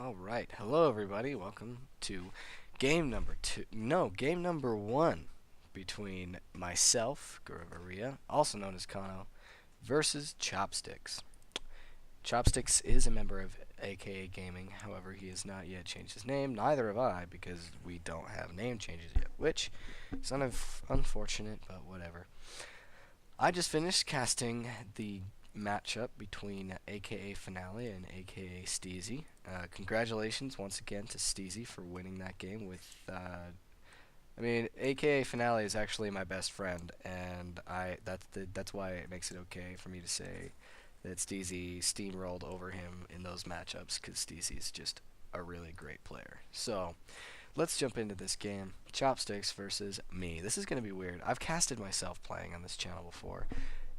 All right, hello everybody. Welcome to game number one between myself, GuraVirrea, also known as Kano, versus Chopsticks. Chopsticks is a member of aka Gaming, however, he has not yet changed his name. Neither have I, because we don't have name changes yet, which is unfortunate, but whatever. I just finished casting the matchup between aka Finale and aka Steezy. Congratulations once again to Steezy for winning that game with aka Finale is actually my best friend, and that's why it makes it okay for me to say that Steezy steamrolled over him in those matchups, because Steezy is just a really great player. So let's jump into this game. Chopsticks versus me. This is going to be weird. I've casted myself playing on this channel before,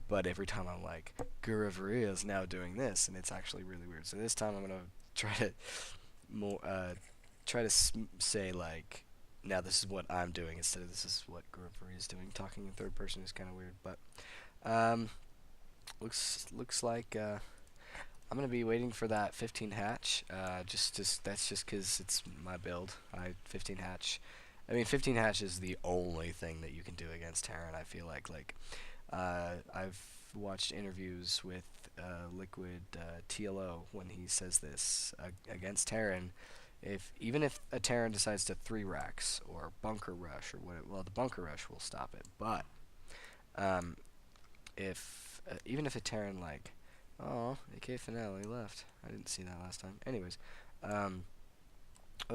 but every time I'm like, GuraVirrea is now doing this, and it's actually really weird. So this time I'm going to try to say, like, now this is what I'm doing instead of this is what GuraVirrea is doing. Talking in third person is kind of weird, but looks like I'm gonna be waiting for that 15 hatch. That's just because it's my build. 15 hatch. 15 hatch is the only thing that you can do against Terran. I feel like I've watched interviews with Liquid TLO when he says this against Terran. Even if a Terran decides to 3 racks or bunker rush or what, well, the bunker rush will stop it. But if even if a Terran, like, oh, AK Finale left. I didn't see that last time. Anyways, oh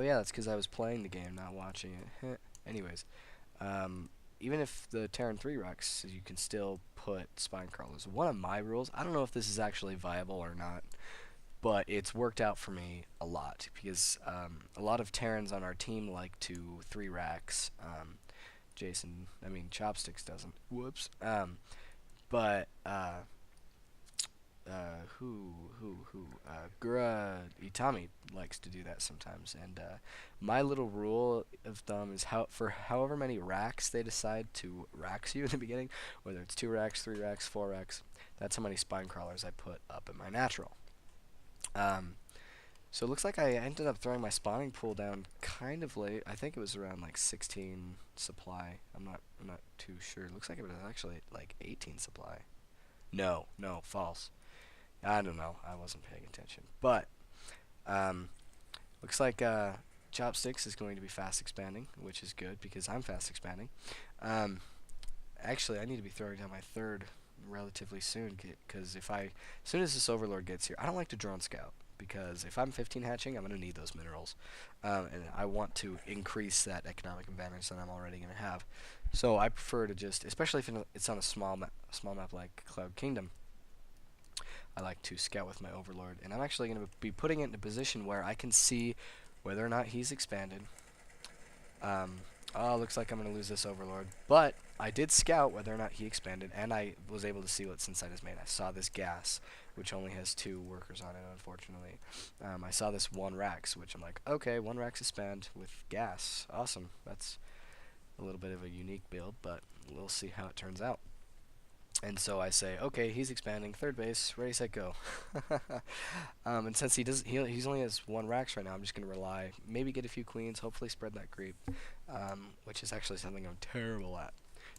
yeah, that's because I was playing the game, not watching it. Anyways, even if the Terran 3 racks, you can still put spine crawlers. One of my rules, I don't know if this is actually viable or not, but it's worked out for me a lot, because a lot of Terrans on our team like to 3 racks. Chopsticks doesn't. Whoops. But Gura Itami likes to do that sometimes, and my little rule of thumb is for however many racks they decide to racks you in the beginning, whether it's 2 racks, 3 racks, 4 racks, that's how many spine crawlers I put up in my natural. So it looks like I ended up throwing my spawning pool down kind of late. I think it was around like 16 supply. I'm not too sure. It looks like it was actually like 18 supply. No, false. I don't know. I wasn't paying attention. But looks like Chopsticks is going to be fast expanding, which is good because I'm fast expanding. Actually, I need to be throwing down my third relatively soon, because as soon as this Overlord gets here, I don't like to drone scout, because if I'm 15 hatching, I'm going to need those minerals, and I want to increase that economic advantage that I'm already going to have. So I prefer to just, especially if it's on a small map like Cloud Kingdom, I like to scout with my Overlord, and I'm actually going to be putting it in a position where I can see whether or not he's expanded. Oh, looks like I'm going to lose this Overlord, but I did scout whether or not he expanded, and I was able to see what's inside his main. I saw this gas, which only has 2 workers on it, unfortunately. I saw this 1 Rax, which I'm like, okay, 1 Rax expand with gas. Awesome. That's a little bit of a unique build, but we'll see how it turns out. And so I say, okay, he's expanding, third base, ready, set, go. And since he only has 1 Rax right now, I'm just going to rely, maybe get a few queens, hopefully spread that creep, which is actually something I'm terrible at.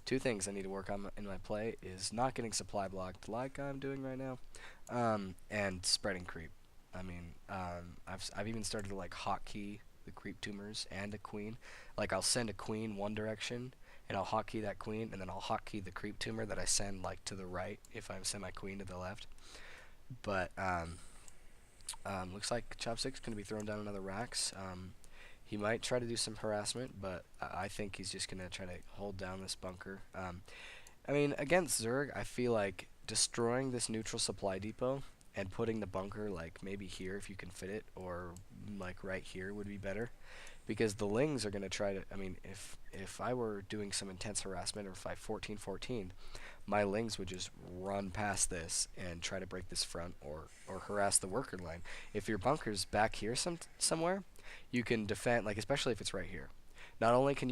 2 things I need to work on in my play is not getting supply blocked like I'm doing right now, and spreading creep. I've even started to like hotkey the creep tumors and a queen. Like, I'll send a queen one direction, and I'll hotkey that queen, and then I'll hotkey the creep tumor that I send like to the right if I send my queen to the left. But looks like Chopstick's going to be throwing down another Rax. He might try to do some harassment, but I think he's just going to try to hold down this bunker. Against Zerg, I feel like destroying this neutral supply depot and putting the bunker, like, maybe here if you can fit it, or like right here would be better. Because the Lings are going to try to, if I were doing some intense harassment, or if I 14-14, my Lings would just run past this and try to break this front, or harass the worker line. If your bunker's back here somewhere, you can defend, like, especially if it's right here. Not only can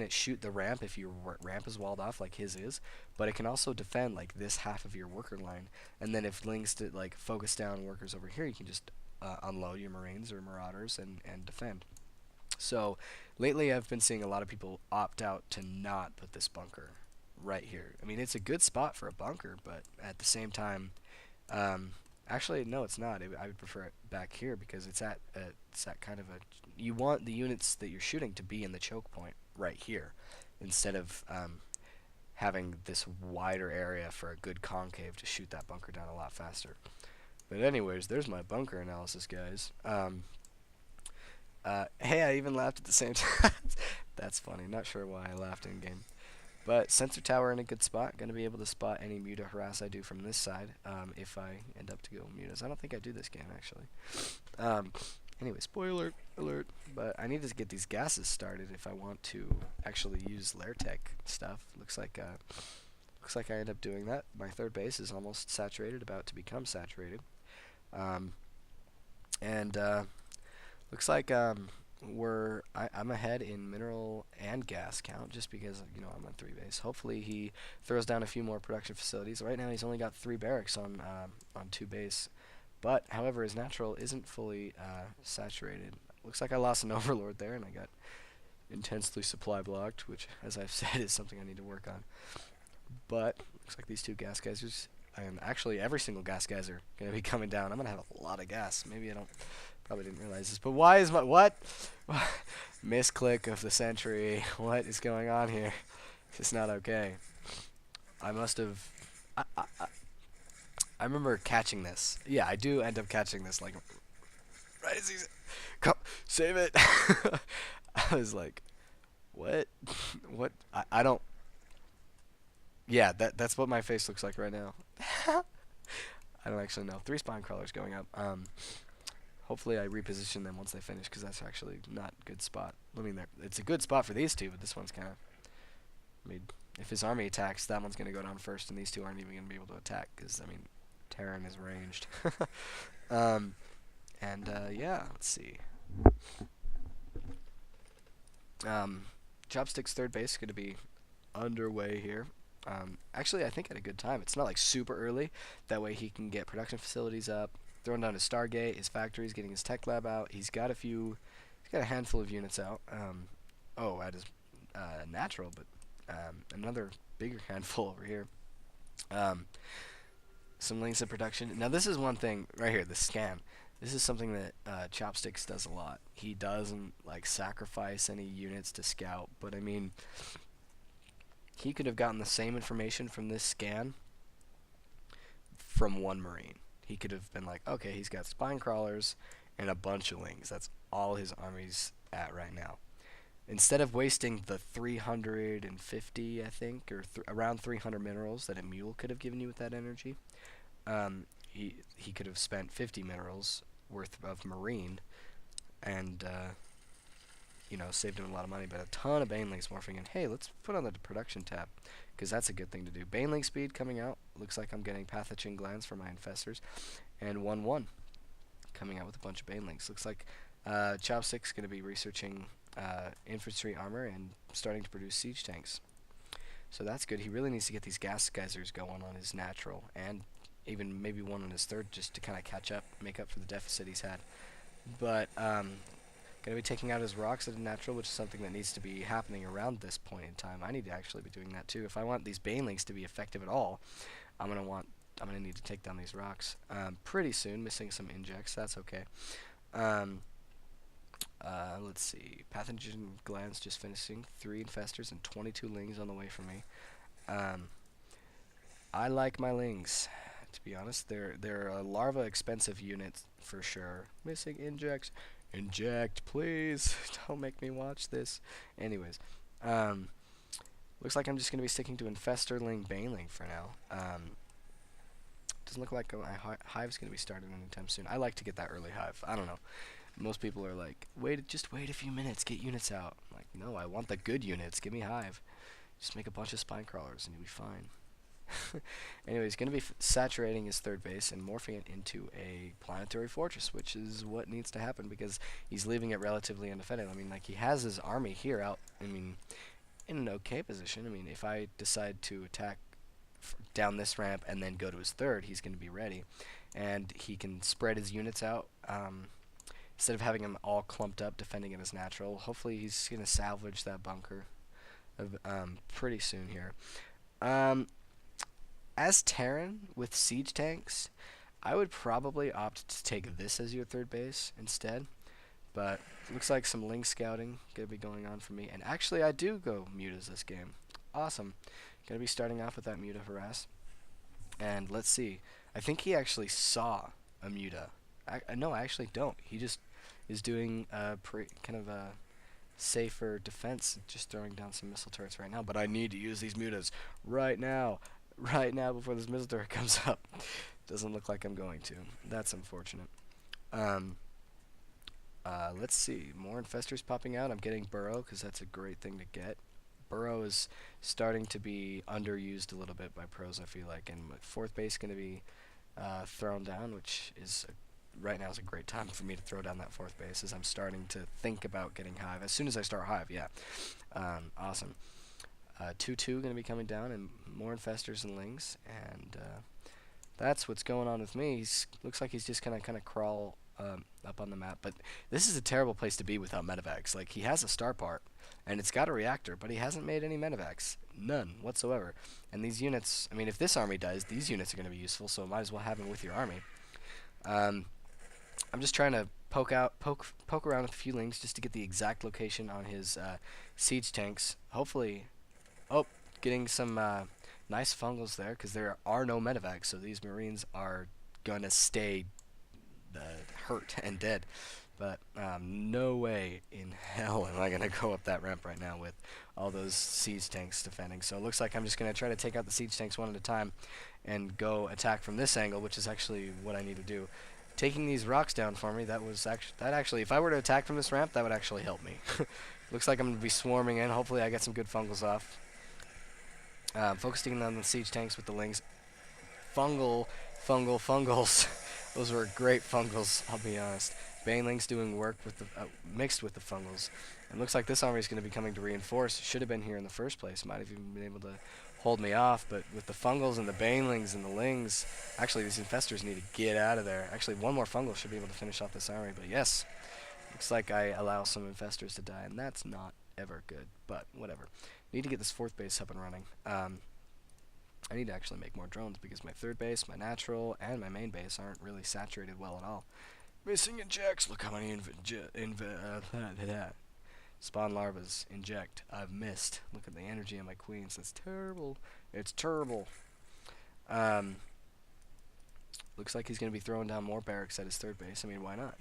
it shoot the ramp if your ramp is walled off like his is, but it can also defend like this half of your worker line. And then if Lings to like focus down workers over here, you can just unload your Marines or Marauders and defend. So lately I've been seeing a lot of people opt out to not put this bunker right here. I mean, it's a good spot for a bunker, but at the same time, um, actually no, it's not. I would prefer it back here because it's at kind of a, you want the units that you're shooting to be in the choke point right here, instead of having this wider area for a good concave to shoot that bunker down a lot faster. But anyways, there's my bunker analysis, guys. Hey, I even laughed at the same time. That's funny. Not sure why I laughed in game. But sensor tower in a good spot. Going to be able to spot any muta harass I do from this side if I end up to go mutas. I don't think I do this game, actually. Anyway, spoiler alert. But I need to get these gases started if I want to actually use lair tech stuff. Looks like I end up doing that. My third base is almost saturated, about to become saturated. And looks like I'm ahead in mineral and gas count just because, you know, I'm on 3 base. Hopefully he throws down a few more production facilities. Right now he's only got 3 barracks on 2 base. But, however, his natural isn't fully saturated. Looks like I lost an overlord there and I got intensely supply blocked, which, as I've said, is something I need to work on. But looks like these 2 gas geysers, and actually every single gas geyser, going to be coming down. I'm going to have a lot of gas. Maybe I don't, probably didn't realize this, but why is my, what? Misclick of the century. What is going on here? This is not okay. I must have, I remember catching this. Yeah, I do end up catching this, like, right as he's, come, save it. I was like, what? What? I don't, yeah, that's what my face looks like right now. I don't actually know. 3 spine crawlers going up. Hopefully I reposition them once they finish, because that's actually not a good spot. I mean, it's a good spot for these 2, but this one's kind of, I mean, if his army attacks, that one's going to go down first, and these 2 aren't even going to be able to attack, because, I mean, Terran is ranged. Yeah, let's see. Chopsticks third base is going to be underway here. Actually, I think at a good time. It's not like super early. That way he can get production facilities up, throwing down his Stargate, his factories, getting his tech lab out. He's got a handful of units out. At his natural, but another bigger handful over here. Some links of production. Now this is one thing right here, the scan. This is something that Chopsticks does a lot. He doesn't like sacrifice any units to scout, but I mean, he could have gotten the same information from this scan from 1 Marine. He could have been like, okay, he's got spine crawlers and a bunch of lings. That's all his army's at right now. Instead of wasting the 350, I think, or around 300 minerals that a mule could have given you with that energy, he could have spent 50 minerals worth of Marine and you know, saved him a lot of money, but a ton of Banelings morphing in. Hey, let's put on the production tab, because that's a good thing to do. Baneling speed coming out. Looks like I'm getting pathogen glands for my infestors. And 1-1 coming out with a bunch of Banelings. Looks like Chopstick's going to be researching infantry armor and starting to produce siege tanks. So that's good. He really needs to get these gas geysers going on his natural, and even maybe one on his third, just to kind of catch up, make up for the deficit he's had. But going to be taking out his rocks at a natural, which is something that needs to be happening around this point in time. I need to actually be doing that too. If I want these Banelings to be effective at all, I'm going to need to take down these rocks pretty soon. Missing some injects, that's okay. Let's see. Pathogen glands just finishing. 3 infestors and 22 lings on the way for me. I like my lings, to be honest. They're a larva expensive unit for sure. Missing injects. Inject, please. Don't make me watch this. Anyways, looks like I'm just going to be sticking to Infesterling Baneling for now. Doesn't look like my hive's going to be started anytime soon. I like to get that early hive. I don't know. Most people are like, just wait a few minutes, get units out. I'm like, no, I want the good units. Give me hive. Just make a bunch of spine crawlers and you'll be fine. Anyway, he's going to be saturating his third base and morphing it into a planetary fortress, which is what needs to happen because he's leaving it relatively undefended. I mean, like, he has his army here out, I mean, in an okay position. I mean, if I decide to attack down this ramp and then go to his third, he's going to be ready. and he can spread his units out. Instead of having them all clumped up defending it as natural, hopefully he's going to salvage that bunker pretty soon here. As Terran with siege tanks, I would probably opt to take this as your third base instead. But it looks like some Ling scouting going to be going on for me. And actually, I do go mutas this game. Awesome. Going to be starting off with that muta harass. And let's see. I think he actually saw a muta. No, I actually don't. He just is doing kind of a safer defense, just throwing down some missile turrets right now. But I need to use these mutas right now before this missile turret comes up. Doesn't look like I'm going to. That's unfortunate. Let's see. More infestors popping out. I'm getting Burrow because that's a great thing to get. Burrow is starting to be underused a little bit by pros, I feel like. And fourth base going to be thrown down, which is right now is a great time for me to throw down that fourth base as I'm starting to think about getting Hive. As soon as I start Hive, yeah. Awesome. 2-2 going to be coming down, and more infestors and lings, and that's what's going on with me. Looks like he's just going to kind of crawl up on the map, but this is a terrible place to be without medevacs. Like, he has a star part, and it's got a reactor, but he hasn't made any medevacs. None whatsoever. And these units, I mean, if this army dies, these units are going to be useful, so might as well have them with your army. I'm just trying to poke around with a few lings just to get the exact location on his siege tanks. Hopefully, getting some nice fungals there, because there are no medevacs, so these marines are gonna stay hurt and dead. But no way in hell am I gonna go up that ramp right now with all those siege tanks defending. So it looks like I'm just gonna try to take out the siege tanks one at a time and go attack from this angle, which is actually what I need to do. Taking these rocks down for me, that actually, if I were to attack from this ramp, that would actually help me. Looks like I'm going to be swarming in. Hopefully I get some good fungals off. Focusing on the siege tanks with the lings. Fungals. Those were great fungals, I'll be honest. Banelings doing work with the mixed with the fungals. And looks like this army is going to be coming to reinforce. Should have been here in the first place. Might have even been able to hold me off, but with the fungals and the banelings and the lings, actually these infestors need to get out of there. Actually, one more fungal should be able to finish off this army, but yes, looks like I allow some infestors to die, and that's not ever good, but whatever. Need to get this fourth base up and running. I need to actually make more drones because my third base, my natural, and my main base aren't really saturated well at all. Missing injects. Look how many spawn larvas inject. I've missed. Look at the energy on my queens. That's terrible. It's terrible. Looks like he's going to be throwing down more barracks at his third base. I mean, why not?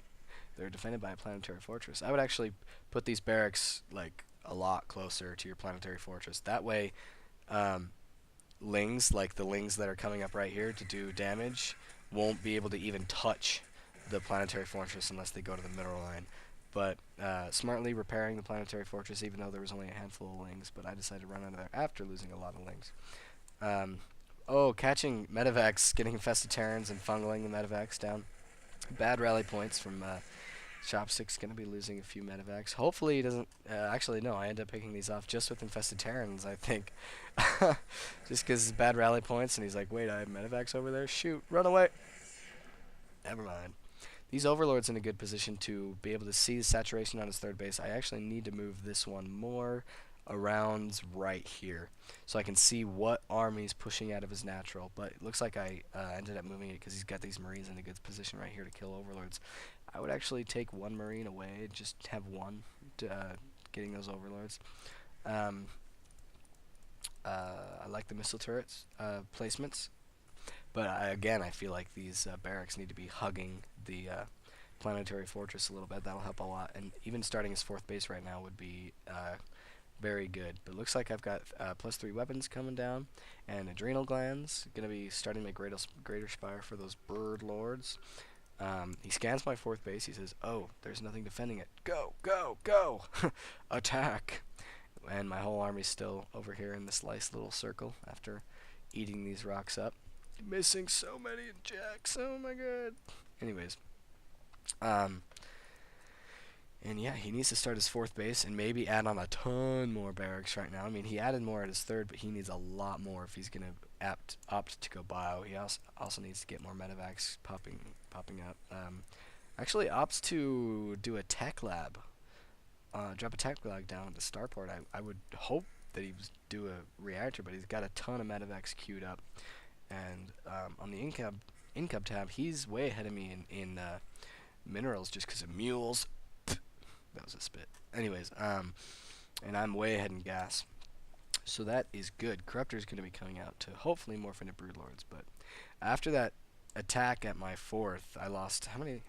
They're defended by a planetary fortress. I would actually put these barracks like a lot closer to your planetary fortress. That way, lings, like the lings that are coming up right here to do damage, won't be able to even touch the planetary fortress unless they go to the middle line. But smartly repairing the planetary fortress, even though there was only a handful of lings, but I decided to run out of there after losing a lot of lings. Catching medevacs, getting infested Terrans and fungling the medevacs down. Bad rally points from Chopsticks. Going to be losing a few medevacs. Hopefully he doesn't... actually, no, I end up picking these off just with infested Terrans, I think. Just because bad rally points, and he's like, wait, I have medevacs over there? Shoot, run away. Never mind. These overlords in a good position to be able to see the saturation on his third base. I actually need to move this one more around right here so I can see what army's pushing out of his natural. But it looks like I ended up moving it because he's got these marines in a good position right here to kill overlords. I would actually take one marine away, just have one getting those overlords. I like the missile turrets placements. But again, I feel like these barracks need to be hugging the planetary fortress a little bit. That'll help a lot. And even starting his fourth base right now would be very good. But it looks like I've got +3 weapons coming down. And adrenal glands. Going to be starting my greater spire for those bird lords. He scans my fourth base. He says, oh, there's nothing defending it. Go, go, go! Attack! And my whole army's still over here in this nice little circle after eating these rocks up. Missing so many injects. Oh my god. Anyways. And yeah, he needs to start his fourth base and maybe add on a ton more barracks right now. I mean, he added more at his third, but he needs a lot more if he's going to opt to go bio. He also needs to get more medevacs popping up. Actually opts to do a tech lab. Drop a tech lab down at the starport. I would hope that he would do a reactor, but he's got a ton of medevacs queued up. And on the incub tab, he's way ahead of me in minerals just because of mules. That was a spit. Anyways, and I'm way ahead in gas. So that is good. Corruptor is going to be coming out to hopefully morph into Broodlords. But after that attack at my 4th, I lost how many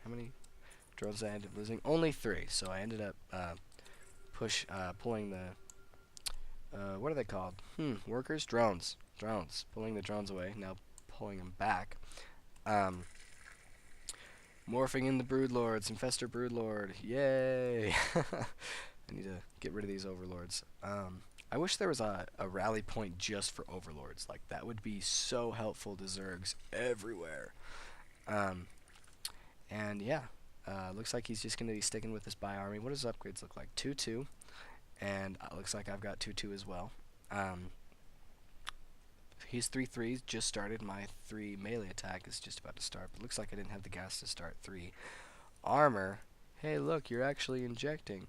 drones I ended up losing? Only 3. So I ended up pulling the what are they called? Workers? Drones. Pulling the drones away. Now pulling them back. Morphing in the Broodlords. Infestor Broodlord. Yay! I need to get rid of these Overlords. I wish there was a rally point just for Overlords. Like, that would be so helpful to Zergs everywhere. And yeah, looks like he's just going to be sticking with this Bi army. What does upgrades look like? 2-2. And looks like I've got 2-2 as well. He's 3-3, just started. My 3 melee attack is just about to start. But looks like I didn't have the gas to start 3. Armor. Hey, look, you're actually injecting.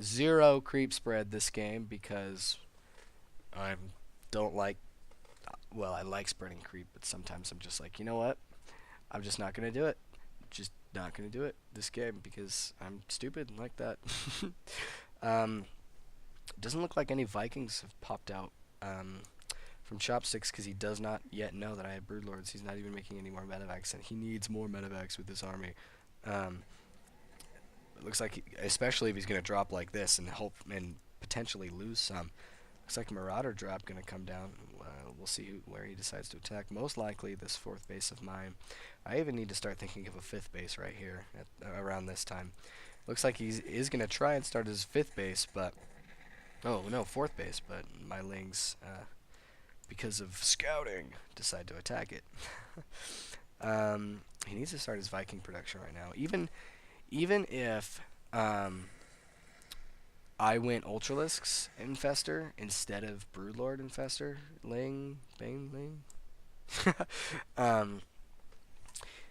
0 creep spread this game because I don't like, well, I like spreading creep, but sometimes I'm just like, you know what? I'm just not going to do it. Just not going to do it this game because I'm stupid like that. Doesn't look like any Vikings have popped out from Chopsticks because he does not yet know that I have Broodlords. He's not even making any more medevacs, and he needs more medevacs with this army. It looks like, especially if he's going to drop like this and potentially lose some. Looks like Marauder drop going to come down. We'll see where he decides to attack. Most likely this 4th base of mine. I even need to start thinking of a 5th base right here around this time. Looks like he is going to try and start his 5th base, but oh no, 4th base. But my Lings, because of scouting, decide to attack it. He needs to start his Viking production right now. Even if I went Ultralisks Infestor instead of Broodlord Infestor, Ling,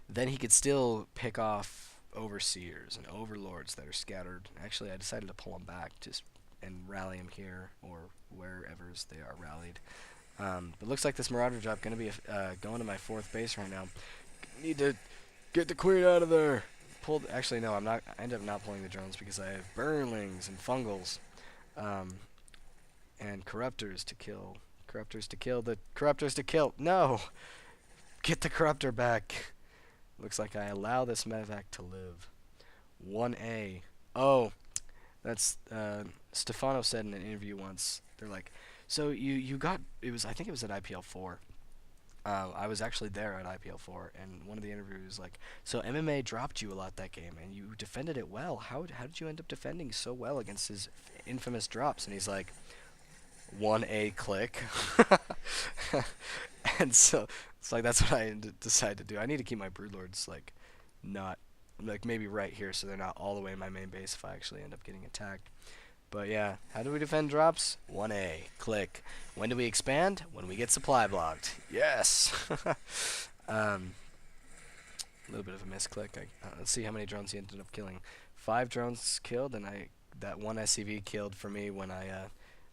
then he could still pick off Overseers and Overlords that are scattered. Actually, I decided to pull them back and rally them here or wherever they are rallied. But looks like this Marauder drop going to be going to my 4th base right now. Need to get the queen out of there. Actually, no, I'm not. I ended up not pulling the drones because I have Burnlings and Fungals, and Corruptors to kill. Corruptors to kill. No, get the Corruptor back. Looks like I allow this medevac to live. 1A. Oh, that's Stefano said in an interview once. They're like, so you got it was I think it was at IPL 4. I was actually there at IPL 4, and one of the interviewers was like, so MMA dropped you a lot that game, and you defended it well. How did you end up defending so well against his infamous drops? And he's like, 1A click. And so it's like that's what I decided to do. I need to keep my Broodlords maybe right here so they're not all the way in my main base if I actually end up getting attacked. But yeah, how do we defend drops? 1A, click. When do we expand? When we get supply blocked. Yes! A little bit of a misclick. Let's see how many drones he ended up killing. 5 drones killed, and that 1 SCV killed for me when I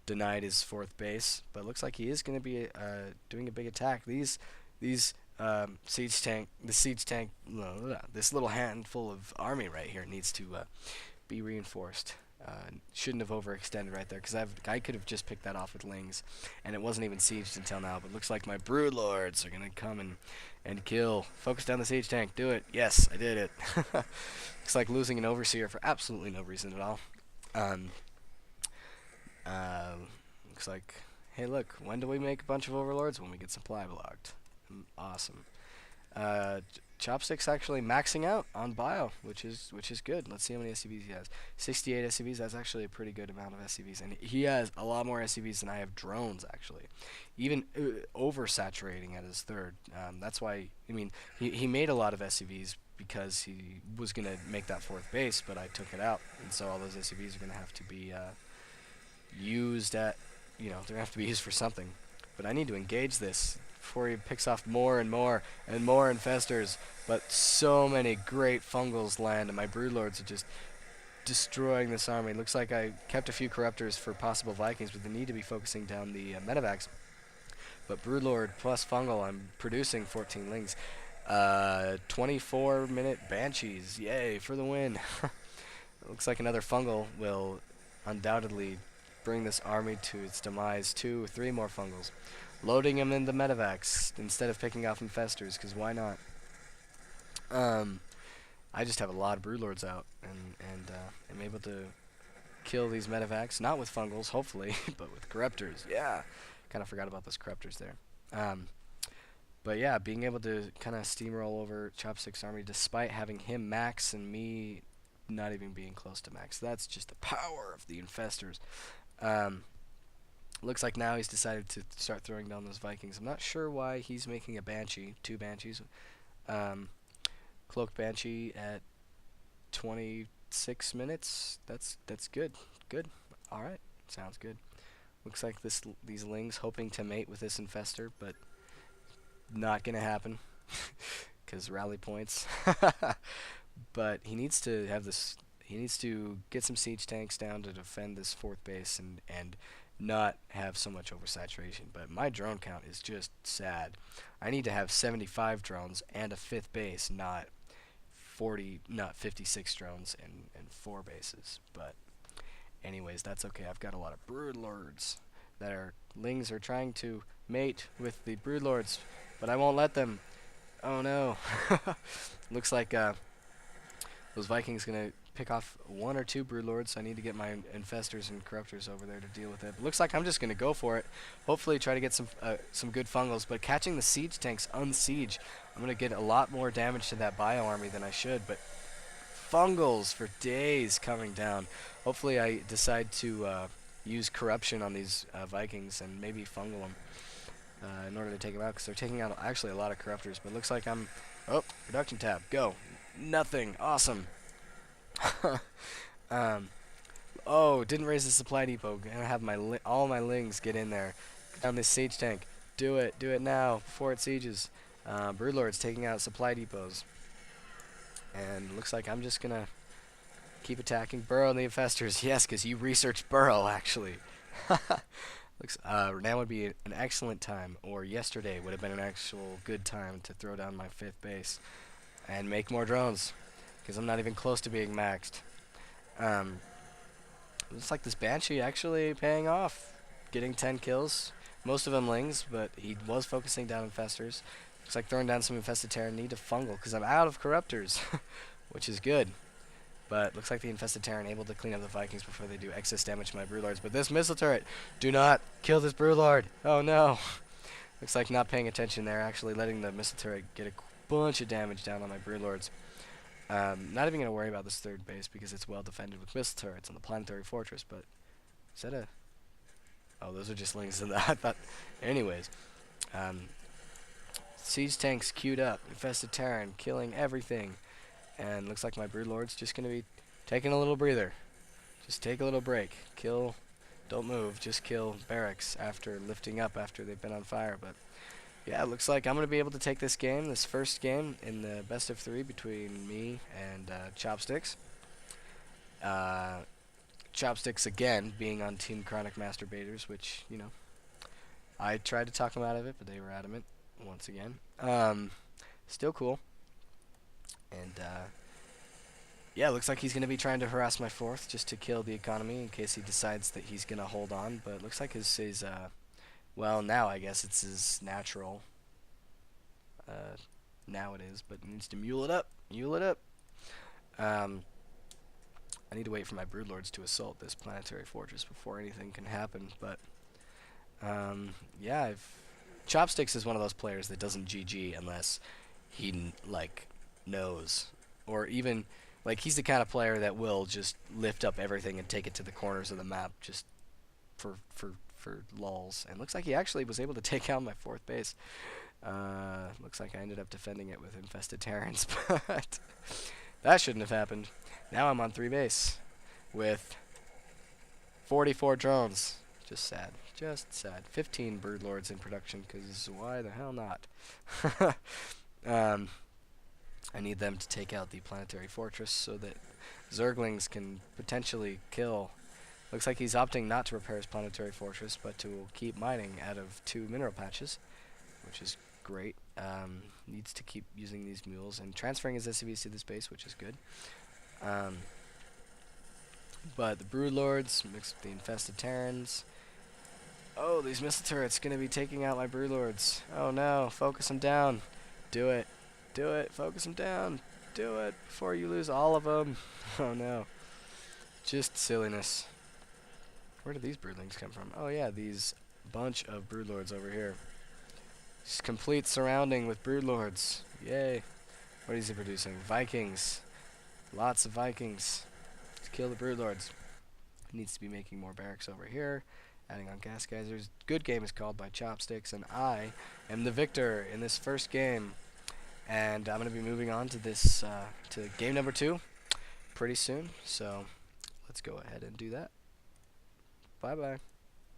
denied his 4th base. But it looks like he is going to be doing a big attack. This little handful of army right here needs to be reinforced. Shouldn't have overextended right there because I could have just picked that off with Lings, and it wasn't even sieged until now. But looks like my Broodlords are gonna come and kill. Focus down the siege tank. Do it. Yes, I did it. Looks like losing an Overseer for absolutely no reason at all. Looks like, hey, look. When do we make a bunch of Overlords? When we get supply blocked. Awesome. Chopsticks actually maxing out on bio, which is good. Let's see how many SCVs he has. 68 SCVs. That's actually a pretty good amount of SCVs, and he has a lot more SCVs than I have drones actually. Even oversaturating at his 3rd. That's why he made a lot of SCVs because he was gonna make that 4th base, but I took it out, and so all those SCVs are gonna have to be used at they're gonna have to be used for something. But I need to engage this before he picks off more and more and more infestors. But so many great fungals land, and my broodlords are just destroying this army. Looks like I kept a few corruptors for possible Vikings, but they need to be focusing down the medevacs. But broodlord plus fungal, I'm producing 14 lings. 24-minute banshees, yay for the win. Looks like another fungal will undoubtedly bring this army to its demise. 2 or 3 more fungals. Loading them into medevacs instead of picking off infestors, because why not? I just have a lot of broodlords out, and I'm able to kill these medevacs, not with fungals, hopefully, but with corruptors. Yeah, kind of forgot about those corruptors there. But yeah, being able to kind of steamroll over Chopsticks' army despite having him max and me not even being close to max. That's just the power of the infestors. Looks like now he's decided to start throwing down those Vikings. I'm not sure why he's making a Banshee, 2 Banshees. Cloaked Banshee at 26 minutes. That's good. Good. All right. Sounds good. Looks like these lings hoping to mate with this infestor, but not gonna happen because rally points. But he needs to have this. He needs to get some siege tanks down to defend this 4th base and not have so much oversaturation. But my drone count is just sad. I need to have 75 drones and a 5th base, not 56 drones and 4 bases. But anyways, that's okay. I've got a lot of broodlords that are lings are trying to mate with the broodlords, but I won't let them. Oh no. Looks like those Vikings gonna pick off 1 or 2 broodlords, so I need to get my infestors and corruptors over there to deal with it. But looks like I'm just gonna go for it. Hopefully try to get some good fungals, but catching the siege tanks unsiege, I'm gonna get a lot more damage to that bio army than I should. But fungals for days coming down. Hopefully I decide to use corruption on these Vikings and maybe fungal them in order to take them out, because they're taking out actually a lot of corruptors. But looks like I'm... Oh, production tab, go. Nothing. Awesome. Oh, didn't raise the supply depot. Gonna have all my lings get in there. Get down this siege tank. Do it now before it sieges. Broodlord's taking out supply depots. And looks like I'm just gonna keep attacking. Burrow and the infestors. Yes, because you researched Burrow, actually. Looks now would be an excellent time, or yesterday would have been an actual good time to throw down my 5th base and make more drones, because I'm not even close to being maxed. Looks like this Banshee actually paying off, getting 10 kills, most of them lings, but he was focusing down infestors. Looks like throwing down some infested terror. Need to fungal because I'm out of corruptors, which is good. But looks like the infested Terran able to clean up the Vikings before they do excess damage to my broodlords. But this missile turret, do not kill this broodlord. Oh no. Looks like not paying attention there, actually letting the missile turret get a bunch of damage down on my broodlords. Not even going to worry about this 3rd base because it's well defended with missile turrets on the planetary fortress. But is that a... Oh, those are just links in that. I thought... Anyways. Siege tanks queued up. Infested Terran killing everything. And looks like my broodlord's just going to be taking a little breather. Just take a little break. Kill, don't move, just kill barracks after lifting up after they've been on fire. But yeah, it looks like I'm going to be able to take this game, this first game in the best of 3 between me and Chopsticks. Chopsticks again being on Team Chronic Masturbators, which, you know, I tried to talk them out of it, but they were adamant once again. Still cool. And yeah, looks like he's going to be trying to harass my 4th just to kill the economy in case he decides that he's going to hold on. But it looks like his well, now I guess it's his natural. Now it is, but he needs to mule it up. Mule it up. I need to wait for my broodlords to assault this planetary fortress before anything can happen. But yeah, Chopsticks is one of those players that doesn't GG unless he knows, or even he's the kind of player that will just lift up everything and take it to the corners of the map just for lulz. And looks like he actually was able to take out my 4th base. Looks like I ended up defending it with infested Terrans, but that shouldn't have happened. Now I'm on 3 base with 44 drones. Just sad. Just sad. 15 broodlords in production, because why the hell not? I need them to take out the planetary fortress so that Zerglings can potentially kill. Looks like he's opting not to repair his planetary fortress, but to keep mining out of 2 mineral patches, which is great. Needs to keep using these mules and transferring his SCVs to this base, which is good. But the broodlords mixed with the infested Terrans. Oh, these missile turrets gonna be taking out my broodlords. Oh no, focus them down. Do it. Do it. Focus them down. Do it before you lose all of them. Oh no. Just silliness. Where did these broodlings come from? Oh yeah, these bunch of broodlords over here. Just complete surrounding with broodlords. Yay. What is he producing? Vikings. Lots of Vikings. Let's kill the broodlords. Needs to be making more barracks over here. Adding on gas geysers. Good game is called by Chopsticks, and I am the victor in this first game. And I'm going to be moving on to this, to game number 2 pretty soon. So let's go ahead and do that. Bye-bye.